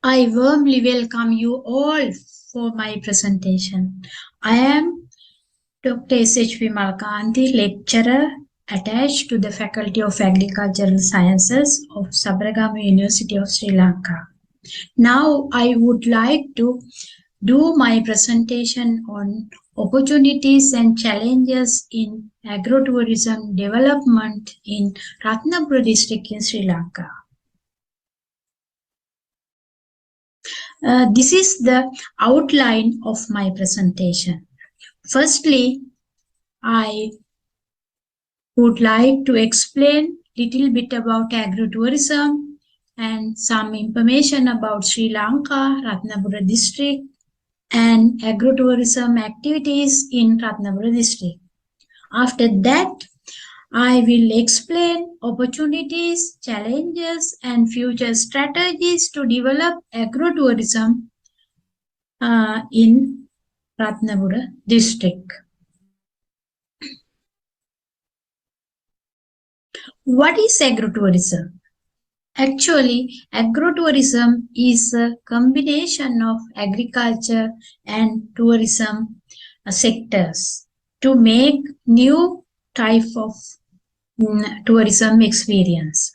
I warmly welcome you all for my presentation. I am Dr. S.H.P. Malkanthi, lecturer attached to the Faculty of Agricultural Sciences of Sabaragamuwa University of Sri Lanka. Now I would like to do my presentation on opportunities and challenges in agrotourism development in Ratnapura district in Sri Lanka. This is the outline of my presentation. Firstly, I would like to explain a little bit about agrotourism and some information about Sri Lanka, Ratnapura district, and agrotourism activities in Ratnapura district. After that, I will explain opportunities, challenges, and future strategies to develop agrotourism in Ratnapura district. What is agrotourism? Actually, agrotourism is a combination of agriculture and tourism sectors to make new type of tourism experience.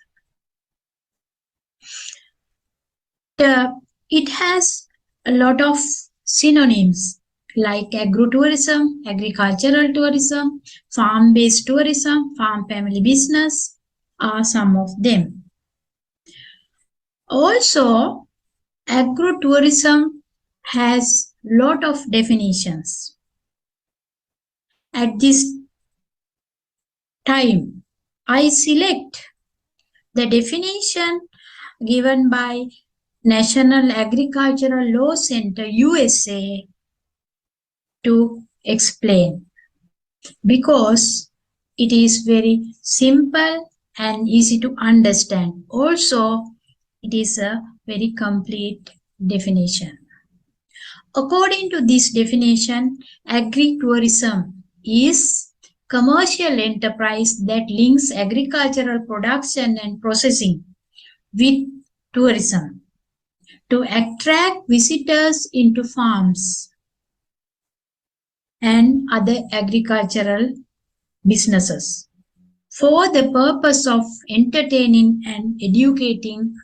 It has a lot of synonyms like agrotourism, agricultural tourism, farm-based tourism, farm family business are some of them. Also, agrotourism has lot of definitions. At this time, I select the definition given by National Agricultural Law Center, USA, to explain because it is very simple and easy to understand. Also, it is a very complete definition. According to this definition, agritourism is commercial enterprise that links agricultural production and processing with tourism to attract visitors into farms and other agricultural businesses for the purpose of entertaining and educating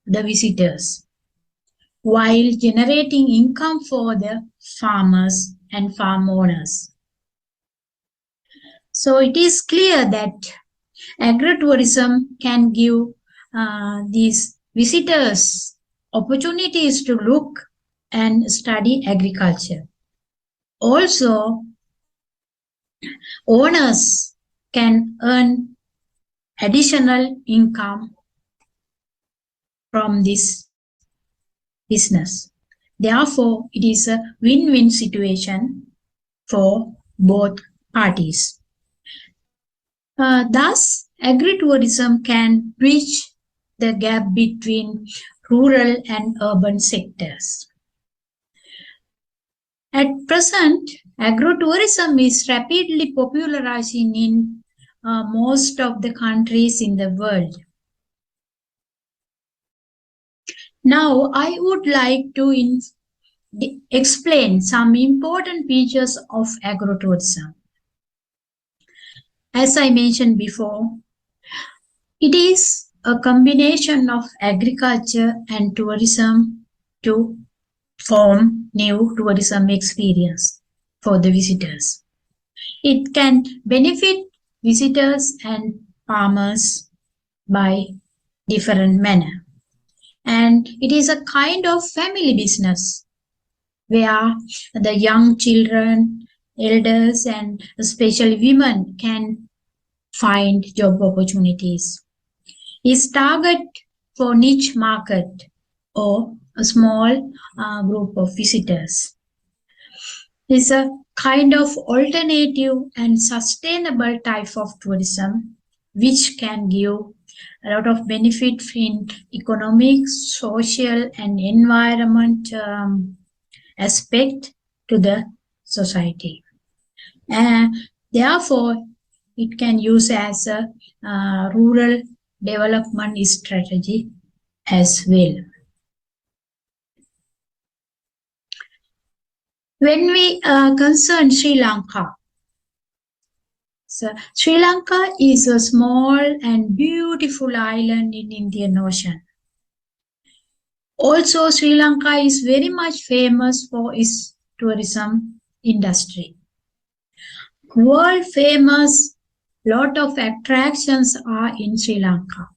the visitors while generating income for the farmers and farm owners. So it is clear that agrotourism can give these visitors opportunities to look and study agriculture. Also, owners can earn additional income from this business. Therefore, it is a win-win situation for both parties. Thus, agritourism can bridge the gap between rural and urban sectors. At present, agrotourism is rapidly popularizing in most of the countries in the world. Now, I would like to explain some important features of agrotourism. As I mentioned before, it is a combination of agriculture and tourism to form new tourism experience for the visitors. It can benefit visitors and farmers by different manner. And it is a kind of family business where the young children, elders, and especially women can find job opportunities. It's target for niche market or a small group of visitors. It's a kind of alternative and sustainable type of tourism which can give a lot of benefit in economic, social, and environment aspect to the society. And therefore, it can use as a rural development strategy as well. When we concern Sri Lanka, so Sri Lanka is a small and beautiful island in Indian Ocean. Also, Sri Lanka is very much famous for its tourism industry. World famous, lot of attractions are in Sri Lanka,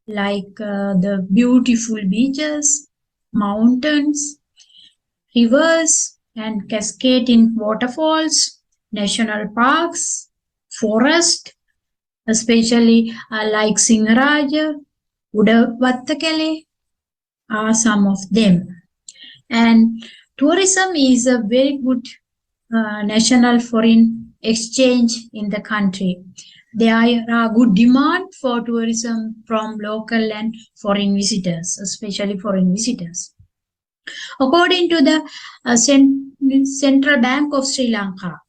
like the beautiful beaches, mountains, rivers and cascading waterfalls, national parks, forest, especially like Singaraja, Udavattakale are some of them. And tourism is a very good national foreign exchange in the country. There are good demand for tourism from local and foreign visitors, especially foreign visitors. According to the Central Bank of Sri Lanka,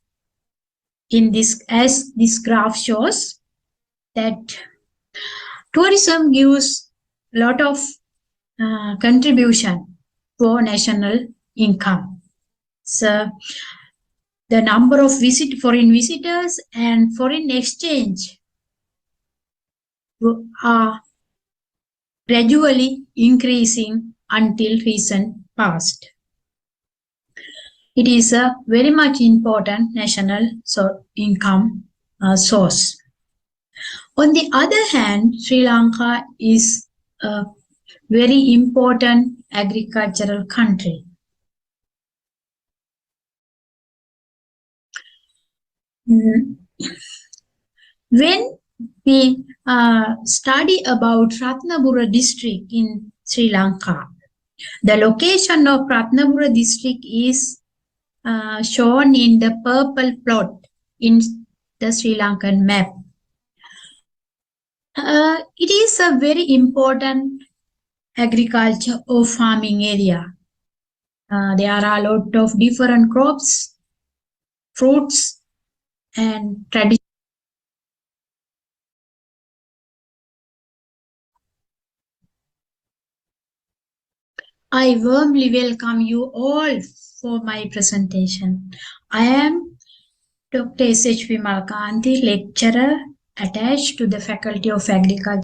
as this graph shows, that tourism gives a lot of contribution for national income. So the number of foreign visitors and foreign exchange are gradually increasing until recent past. It is a very much important national income source. On the other hand, Sri Lanka is a very important agricultural country. When we study about Ratnabura district in Sri Lanka, the location of Ratnabura district is shown in the purple plot in the Sri Lankan map. It is a very important agriculture or farming area. There are a lot of different crops, fruits, and traditional. I warmly welcome you all for my presentation. I am Dr. S.H.V. Malkanthi, lecturer attached to the Faculty of Agriculture,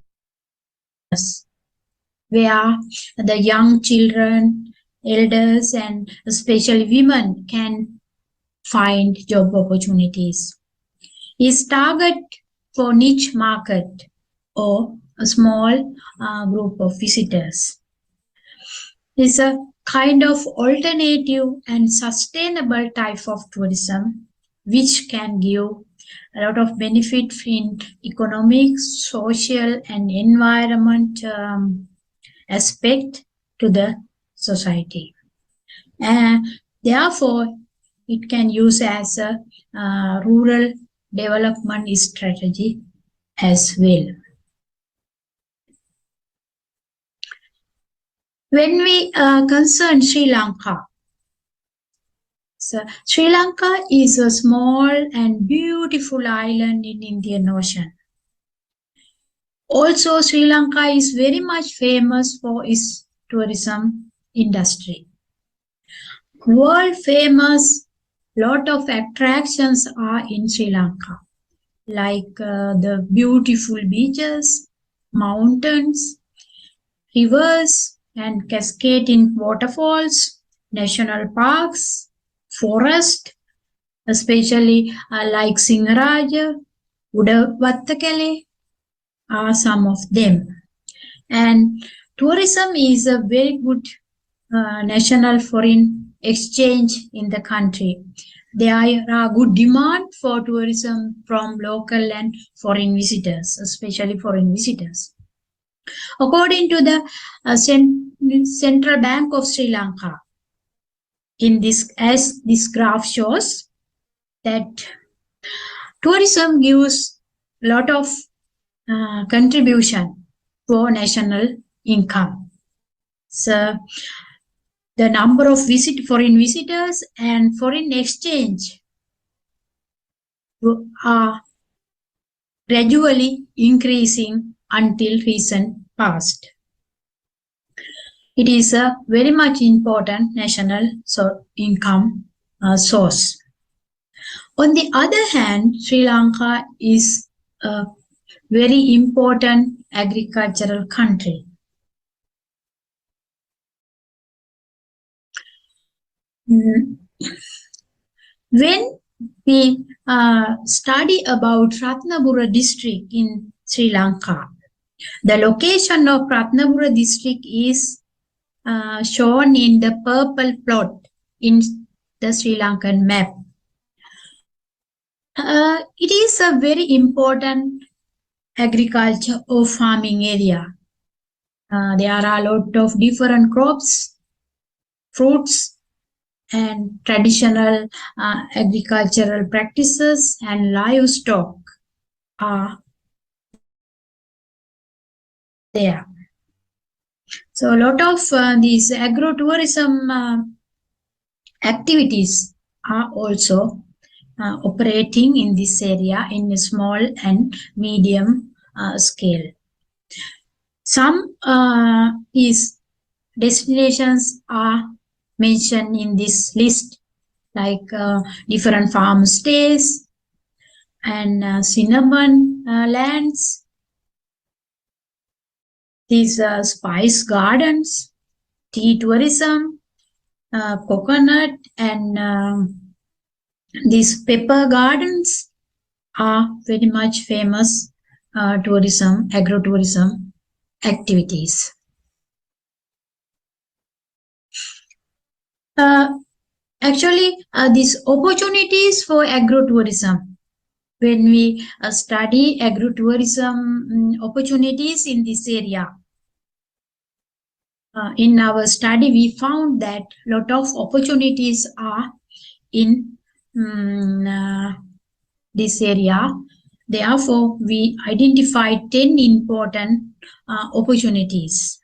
where the young children, elders, and especially women can find job opportunities. Is target for niche market or a small group of visitors. Is a kind of alternative and sustainable type of tourism which can give a lot of benefit in economic, social, and environment aspect to the society. And therefore, it can use as a rural development strategy as well. When we concern Sri Lanka, so Sri Lanka is a small and beautiful island in Indian Ocean. Also, Sri Lanka is very much famous for its tourism industry. World famous, lot of attractions are in Sri Lanka, like the beautiful beaches, mountains, rivers and cascading waterfalls, national parks, forest, especially like Singaraja, Udavattakale are some of them. And tourism is a very good national foreign exchange in the country. There are good demand for tourism from local and foreign visitors, especially foreign visitors. According to the Central Bank of Sri Lanka, as this graph shows, that tourism gives a lot of contribution for national income. So the number of foreign visitors and foreign exchange are gradually increasing until recent past. It is a very much important national income source. On the other hand, Sri Lanka is a very important agricultural country. When we study about Ratnabura district in Sri Lanka, the location of Ratnabura district is shown in the purple plot in the Sri Lankan map. It is a very important agriculture or farming area. There are a lot of different crops, fruits, and traditional agricultural practices and livestock are there. So a lot of these agrotourism activities are also operating in this area in a small and medium scale. Some these destinations are mentioned in this list, like different farm stays and cinnamon lands, these spice gardens, tea tourism, coconut, and these pepper gardens are very much famous agrotourism activities. Actually, these opportunities for agrotourism, when we study agrotourism opportunities in this area, in our study, we found that a lot of opportunities are in this area. Therefore, we identified 10 important opportunities.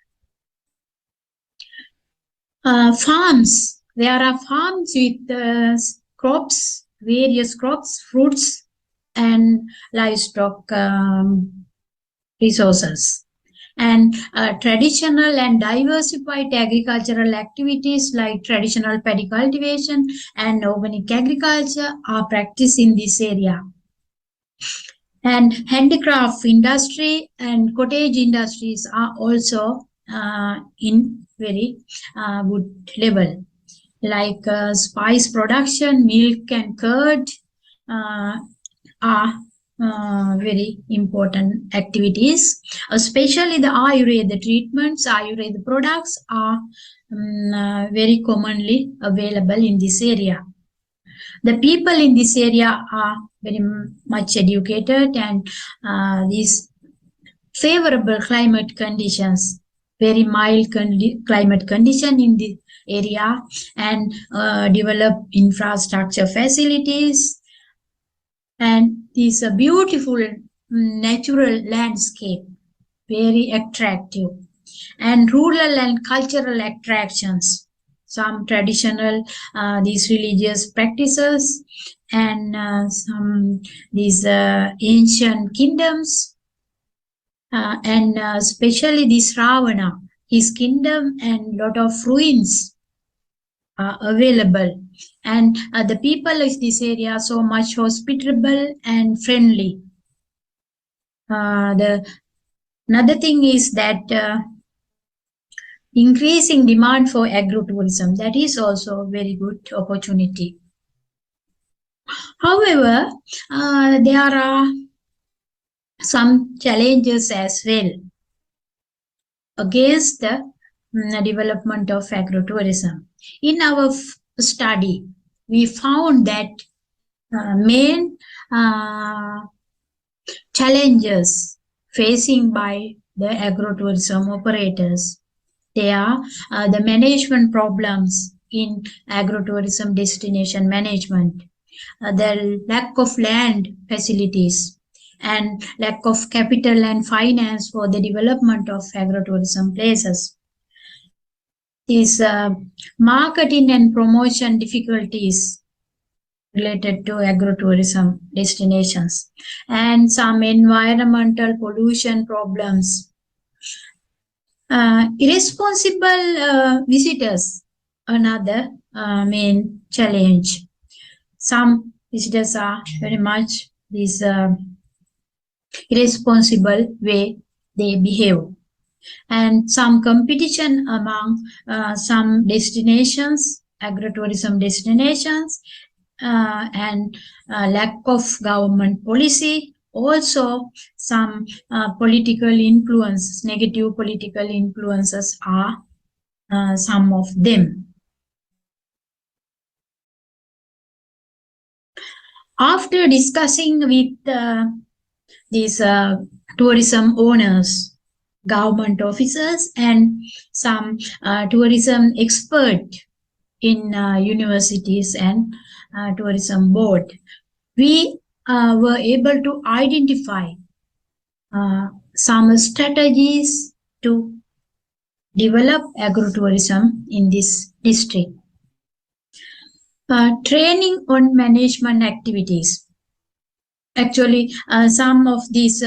Farms. There are farms with crops, various crops, fruits, and livestock resources. And traditional and diversified agricultural activities like traditional paddy cultivation and organic agriculture are practiced in this area. And handicraft industry and cottage industries are also in very good level, like spice production, milk and curd are very important activities. Especially the Ayurveda treatments, Ayurveda products are very commonly available in this area. The people in this area are very much educated, and these favorable climate conditions, very mild climate condition in the area, and develop infrastructure facilities, and this beautiful natural landscape, very attractive, and rural and cultural attractions, some traditional these religious practices, and some these ancient kingdoms, and especially this Ravana, his kingdom, and lot of ruins are available. And the people of this area are so much hospitable and friendly. Another thing is that increasing demand for agrotourism, that is also a very good opportunity. However, there are some challenges as well against the development of agrotourism. In our study, we found that main challenges facing by the agrotourism operators, they are the management problems in agrotourism destination management, the lack of land facilities, and lack of capital and finance for the development of agrotourism places. These marketing and promotion difficulties related to agrotourism destinations, and some environmental pollution problems. Irresponsible visitors, another main challenge. some visitors are very much this irresponsible way they behave, and some competition among some destinations, agritourism destinations, and lack of government policy. Also, some political influences, negative political influences are some of them. After discussing with these tourism owners, government officers, and some tourism experts in universities and tourism board, we were able to identify some strategies to develop agrotourism in this district. Training on management activities. Actually, some of these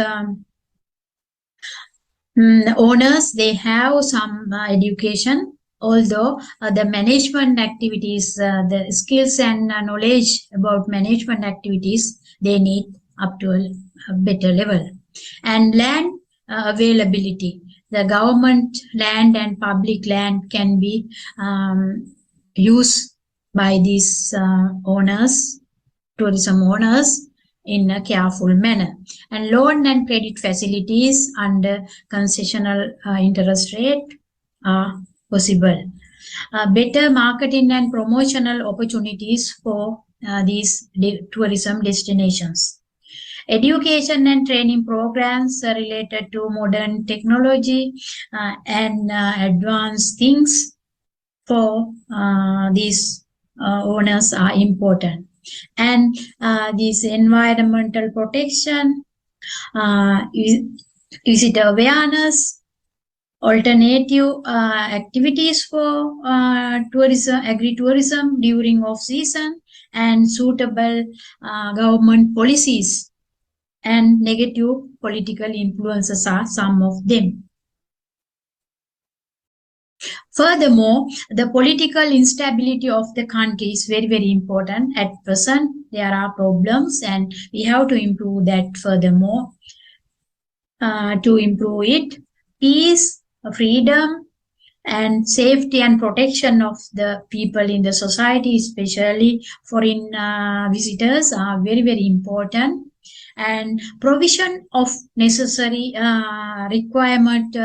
owners, they have some education, although the management activities, the skills and knowledge about management activities, they need up to a better level. And land availability. The government land and public land can be used by these owners, tourism owners, in a careful manner. And loan and credit facilities under concessional interest rate are possible. Better marketing and promotional opportunities for these tourism destinations. Education and training programs related to modern technology and advanced things for these owners are important. And this environmental protection, visitor awareness, alternative activities for tourism, agritourism during off season, and suitable government policies and negative political influences are some of them. Furthermore, the political instability of the country is very, very important. At present, there are problems and we have to improve that furthermore. To improve it, peace, freedom, and safety and protection of the people in the society, especially foreign visitors, are very, very important. And provision of necessary requirement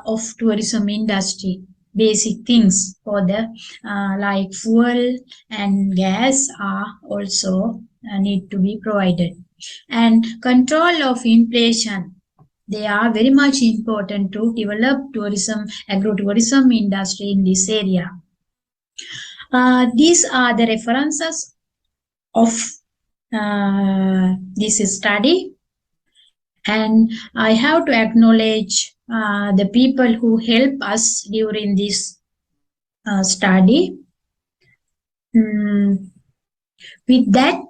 of tourism industry, basic things for the like fuel and gas are also need to be provided. And control of inflation, they are very much important to develop tourism, agrotourism industry in this area. These are the references of this study, and I have to acknowledge the people who help us during this study. With that,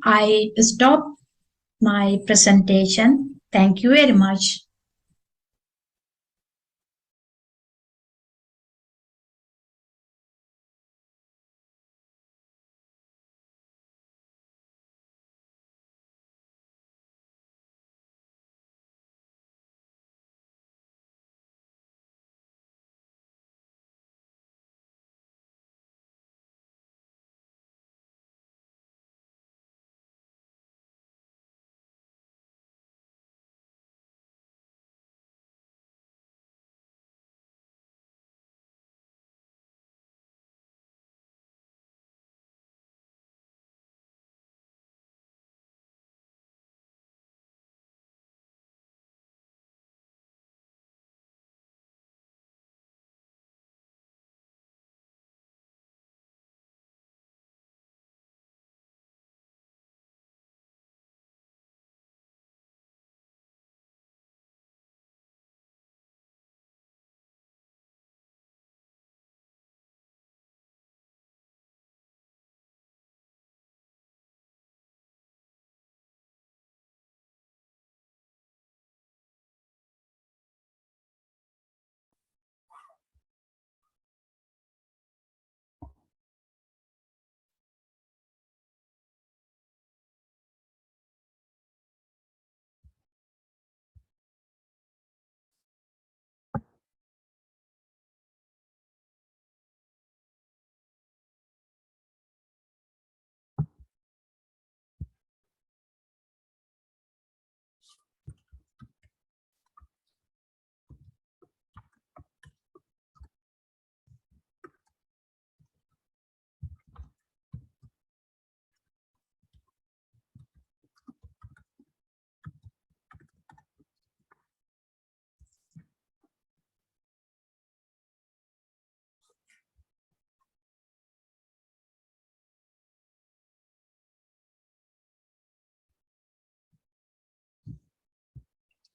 I stop my presentation. Thank you very much.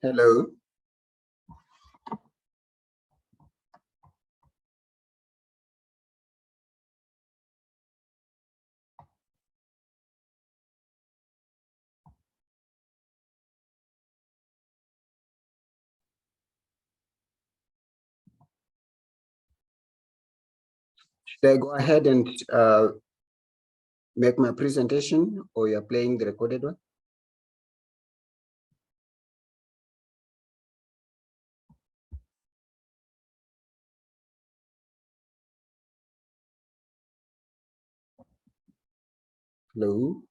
Hello. Should I go ahead and make my presentation, or you're playing the recorded one? Hello.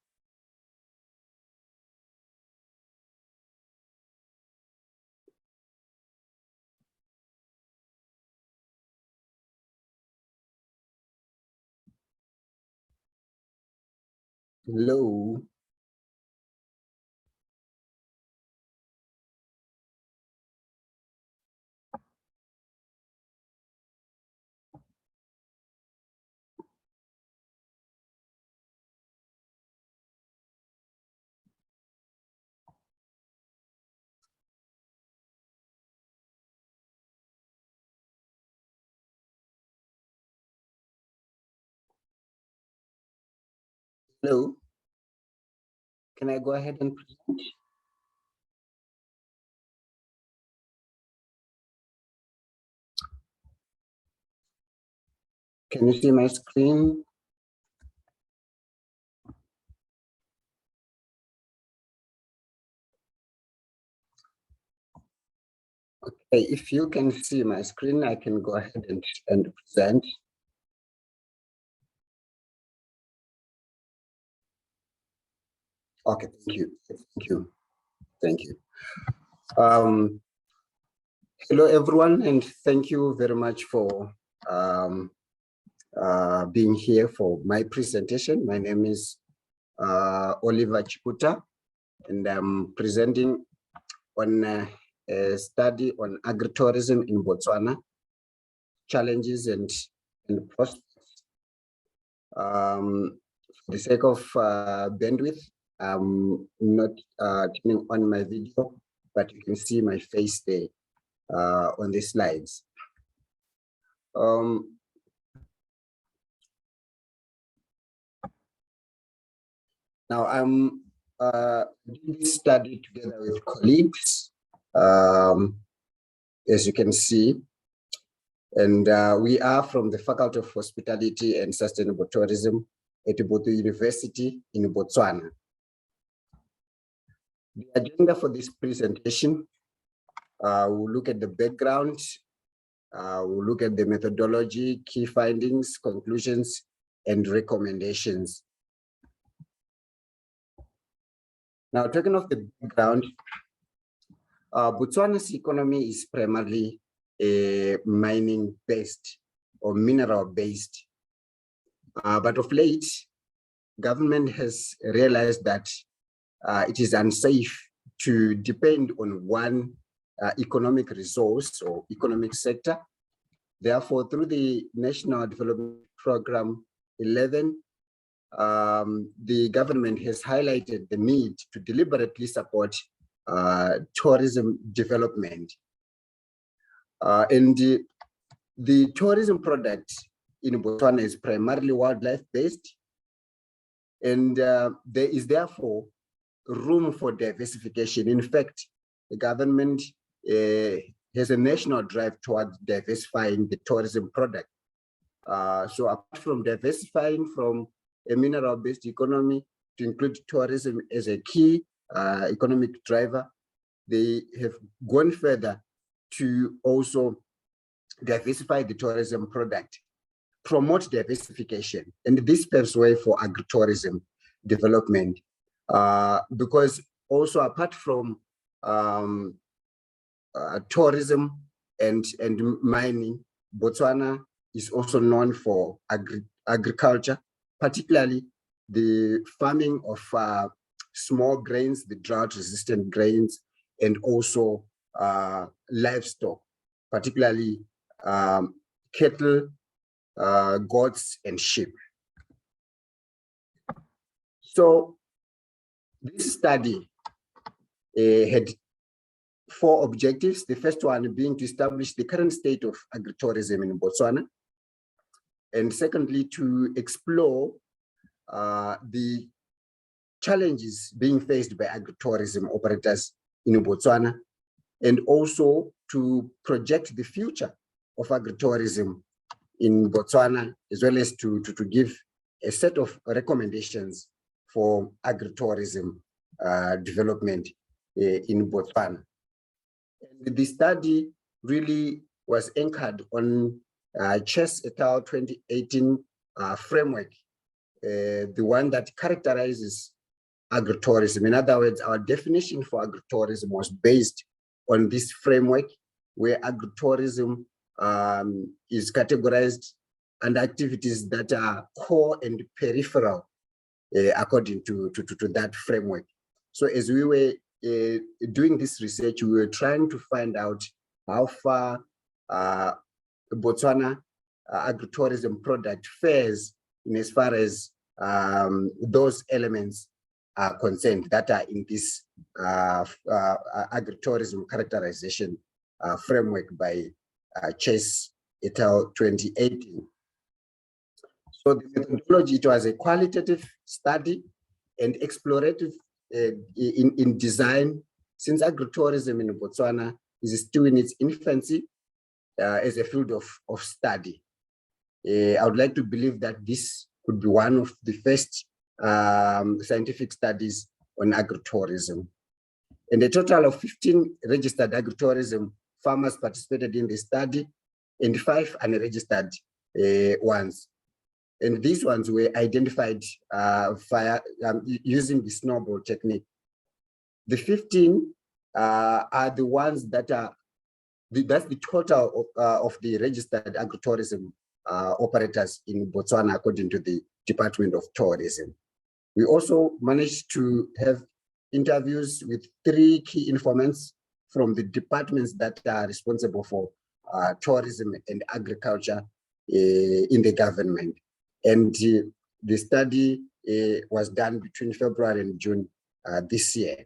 Hello. Hello. Can I go ahead and present? Can you see my screen? Okay, if you can see my screen, I can go ahead and present. Okay, thank you. Thank you. Thank you. Hello, everyone, and thank you very much for being here for my presentation. My name is Oliver Chikuta, and I'm presenting on a study on agritourism in Botswana, challenges and prospects. For the sake of bandwidth, I'm not turning on my video, but you can see my face there on the slides. Now I'm doing this study together with colleagues, as you can see, and we are from the Faculty of Hospitality and Sustainable Tourism at Botho University in Botswana. The agenda for this presentation, we'll look at the background, we'll look at the methodology, key findings, conclusions, and recommendations. Now, talking of the background, Botswana's economy is primarily mining-based or mineral-based. But of late, government has realized that it is unsafe to depend on one economic resource or economic sector. Therefore, through the National Development Program 11, the government has highlighted the need to deliberately support tourism development. And the tourism product in Botswana is primarily wildlife-based, and there is therefore room for diversification. In fact, the government has a national drive towards diversifying the tourism product. So apart from diversifying from a mineral-based economy to include tourism as a key economic driver, they have gone further to also diversify the tourism product, promote diversification, and this paves way for agritourism development. Because also apart from tourism and mining, Botswana is also known for agriculture, particularly the farming of small grains, the drought-resistant grains, and also livestock, particularly cattle, goats, and sheep. So this study had 4 objectives. The first one being to establish the current state of agritourism in Botswana. And secondly, to explore the challenges being faced by agritourism operators in Botswana, and also to project the future of agritourism in Botswana, as well as to give a set of recommendations for agritourism development in Botswana. And the study really was anchored on Chess et al. 2018 framework, the one that characterizes agritourism. In other words, our definition for agritourism was based on this framework, where agritourism is categorized under activities that are core and peripheral according to that framework. So as we were doing this research, we were trying to find out how far Botswana agritourism product fares in as far as those elements are concerned that are in this agritourism characterization framework by Chess et al. 2018. So the methodology, it was a qualitative study and explorative in design, since agritourism in Botswana is still in its infancy as a field of study. I would like to believe that this could be one of the first scientific studies on agritourism. And a total of 15 registered agritourism farmers participated in the study, and 5 unregistered ones. And these ones were identified via using the snowball technique. The 15 are the ones that are, that's the total of the registered agritourism operators in Botswana, according to the Department of Tourism. We also managed to have interviews with 3 key informants from the departments that are responsible for tourism and agriculture in the government. And the study was done between February and June this year.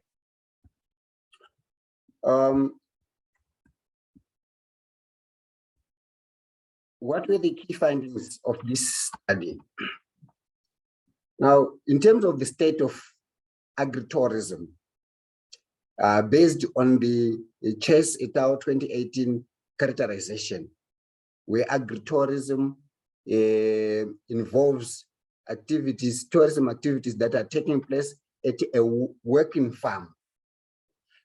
What were the key findings of this study? Now, in terms of the state of agritourism, based on the Chess et al. 2018 characterization, where agritourism involves activities, tourism activities that are taking place at a working farm.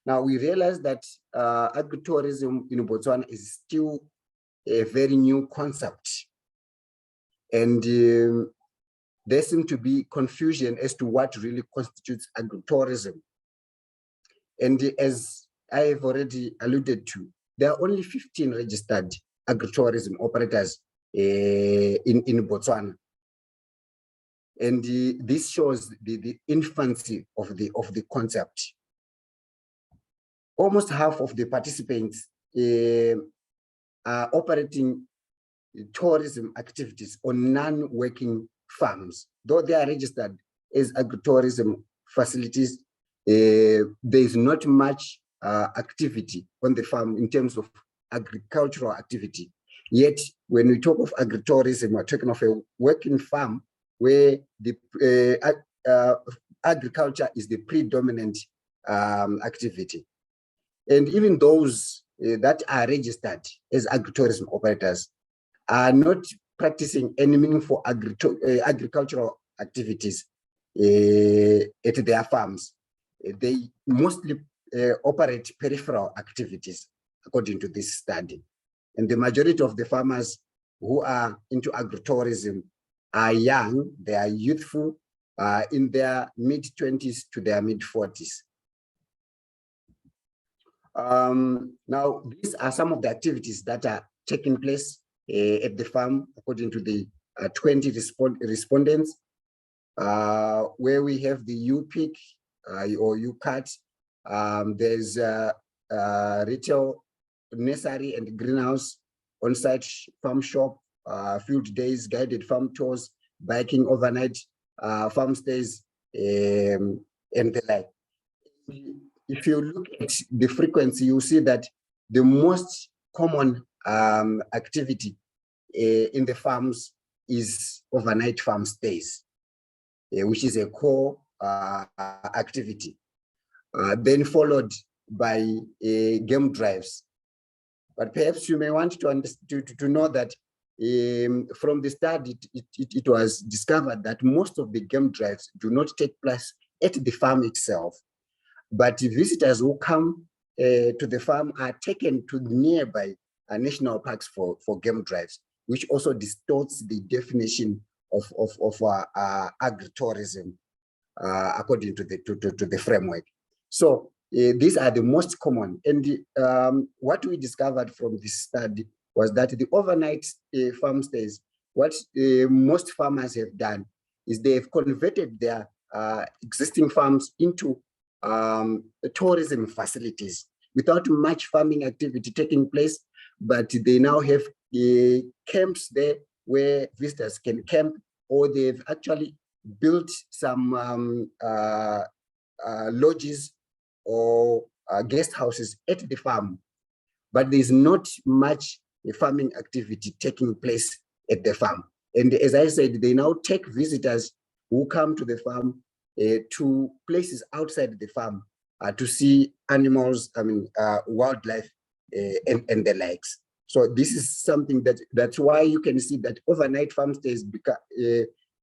Now, we realize that agritourism in Botswana is still a very new concept. And there seems to be confusion as to what really constitutes agritourism. And as I have already alluded to, there are only 15 registered agritourism operators in Botswana. And this shows the infancy of the concept. Almost half of the participants are operating tourism activities on non-working farms. Though they are registered as agritourism facilities, there is not much activity on the farm in terms of agricultural activity. Yet, when we talk of agritourism, we're talking of a working farm where the agriculture is the predominant activity. And even those that are registered as agritourism operators are not practicing any meaningful agricultural activities at their farms. They mostly operate peripheral activities, according to this study. And the majority of the farmers who are into agritourism are young, they are youthful, in their mid-20s to their mid-40s. Now, these are some of the activities that are taking place at the farm, according to the 20 respondents, where we have the UPIC or UCAT. There's retail, nursery and greenhouse, on-site farm shop, field days, guided farm tours, biking overnight, farm stays, and the like. if you look at the frequency, you see that the most common activity in the farms is overnight farm stays, which is a core activity. Then followed by game drives. But perhaps you may want to know that from the study, it was discovered that most of the game drives do not take place at the farm itself, but visitors who come to the farm are taken to nearby national parks for game drives, which also distorts the definition of agritourism according to the framework. So these are the most common. And what we discovered from this study was that the overnight farm stays, what most farmers have done is they've converted their existing farms into tourism facilities without much farming activity taking place, but they now have camps there where visitors can camp, or they've actually built some lodges or guest houses at the farm, but there's not much farming activity taking place at the farm. And as I said, they now take visitors who come to the farm to places outside the farm to see animals, wildlife, and the likes. So this is something that's why you can see that overnight farm stays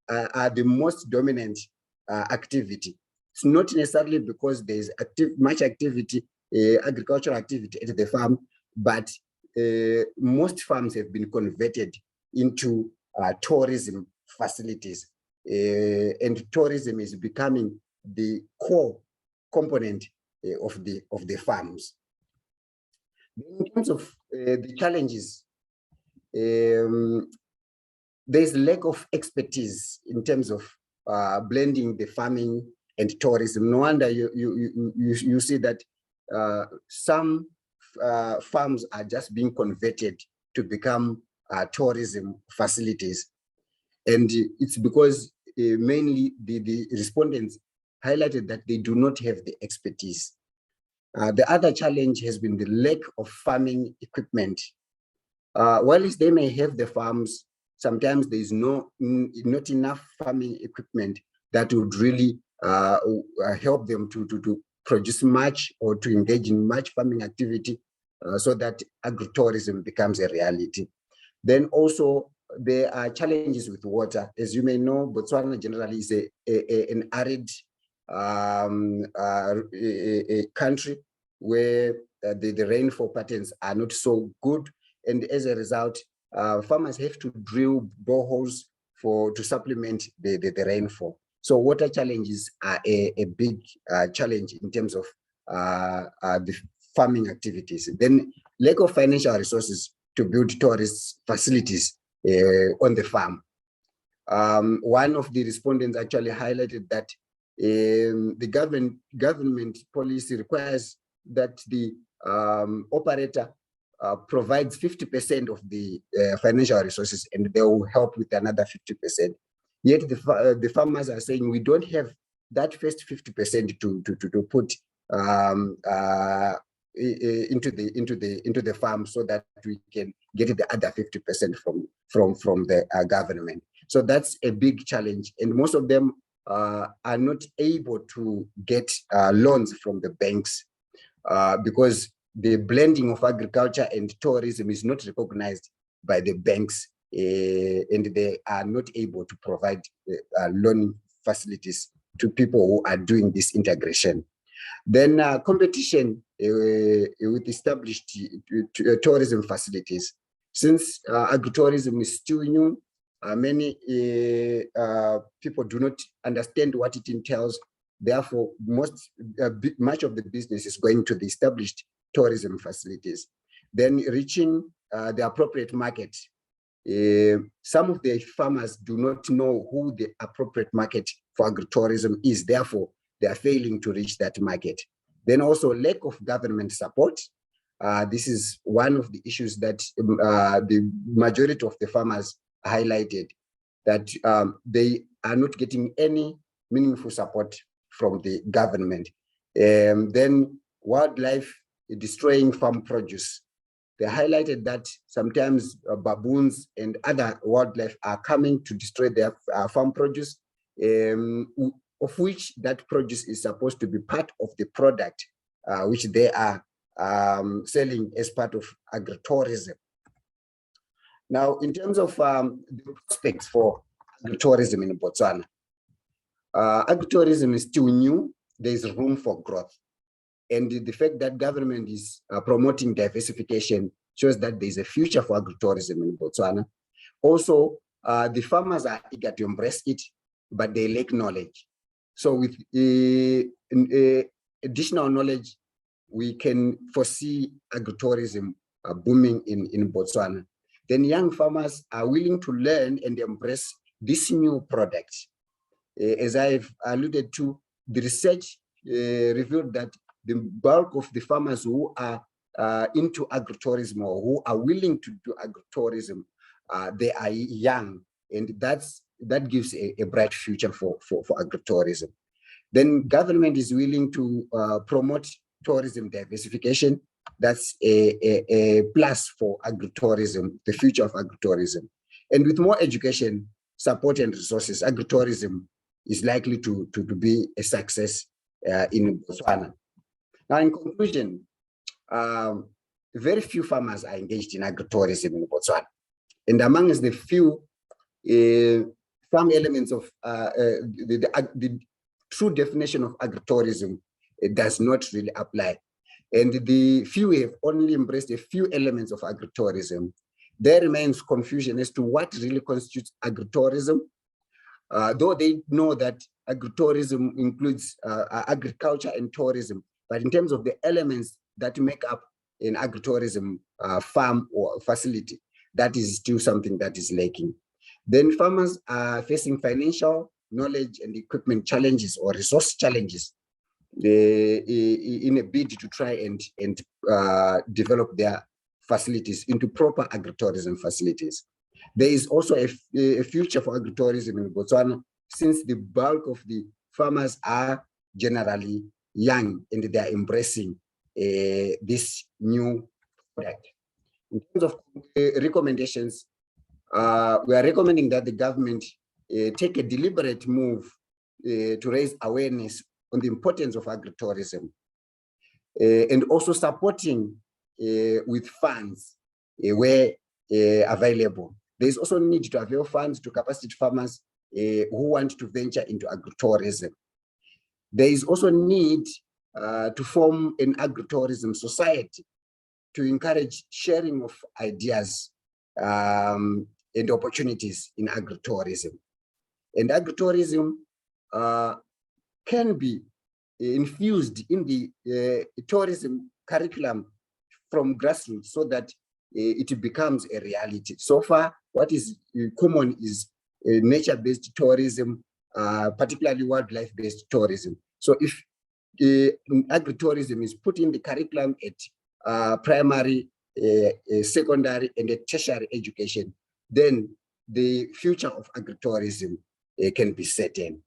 are the most dominant activity. It's not necessarily because there's much activity, agricultural activity at the farm, but most farms have been converted into tourism facilities, and tourism is becoming the core component of the farms. In terms of the challenges, there's lack of expertise in terms of blending the farming and tourism. No wonder you see that some farms are just being converted to become tourism facilities. And it's because mainly the respondents highlighted that they do not have the expertise. The other challenge has been the lack of farming equipment. While they may have the farms, sometimes there is not enough farming equipment that would really help them to produce much or to engage in much farming activity so that agritourism becomes a reality. Then also, there are challenges with water. As you may know, Botswana generally is an arid a country where the rainfall patterns are not so good. And as a result, farmers have to drill boreholes to supplement the rainfall. So water challenges are a big challenge in terms of the farming activities. Then lack of financial resources to build tourist facilities on the farm. One of the respondents actually highlighted that the government policy requires that the operator provides 50% of the financial resources, and they will help with another 50%. Yet the farmers are saying we don't have that first 50% to put into the farm so that we can get the other 50% from the government. So that's a big challenge, and most of them are not able to get loans from the banks because the blending of agriculture and tourism is not recognized by the banks, and they are not able to provide loan facilities to people who are doing this integration. Then competition with established tourism facilities. Since agritourism is still new, many people do not understand what it entails. Therefore, much of the business is going to the established tourism facilities. Then reaching the appropriate market. Some of the farmers do not know who the appropriate market for agritourism is. Therefore, they are failing to reach that market. Then also lack of government support. This is one of the issues that the majority of the farmers highlighted, that they are not getting any meaningful support from the government. Then wildlife destroying farm produce. They highlighted that sometimes baboons and other wildlife are coming to destroy their farm produce, of which that produce is supposed to be part of the product which they are selling as part of agritourism. Now, in terms of the prospects for agritourism in Botswana, agritourism is still new. There is room for growth. And the fact that government is promoting diversification shows that there is a future for agritourism in Botswana. Also, the farmers are eager to embrace it, but they lack knowledge. So with additional knowledge, we can foresee agritourism booming in Botswana. Then young farmers are willing to learn and embrace this new product. As I've alluded to, the research revealed that the bulk of the farmers who are into agritourism or who are willing to do agritourism, they are young, and that gives a bright future for agritourism. Then government is willing to promote tourism diversification. That's a plus for agritourism, the future of agritourism. And with more education, support, and resources, agritourism is likely to be a success in Botswana. Now, in conclusion, very few farmers are engaged in agritourism in Botswana. And amongst the few, some elements of the true definition of agritourism, it does not really apply. And the few have only embraced a few elements of agritourism. There remains confusion as to what really constitutes agritourism, though they know that agritourism includes agriculture and tourism. But in terms of the elements that make up an agritourism farm or facility, that is still something that is lacking. Then farmers are facing financial, knowledge, and equipment challenges or resource challenges in a bid to try and develop their facilities into proper agritourism facilities. There is also a future for agritourism in Botswana, since the bulk of the farmers are generally young and they are embracing this new product. In terms of recommendations, we are recommending that the government take a deliberate move to raise awareness on the importance of agritourism, and also supporting with funds where available. There is also need to avail funds to capacity farmers who want to venture into agritourism. There is also need to form an agritourism society to encourage sharing of ideas and opportunities in agritourism. And agritourism can be infused in the tourism curriculum from grassroots so that it becomes a reality. So far, what is common is nature-based tourism, particularly wildlife-based tourism. So if agritourism is put in the curriculum at primary, secondary, and tertiary education, then the future of agritourism can be certain.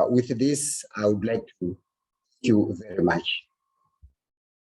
With this, I would like to thank you very much.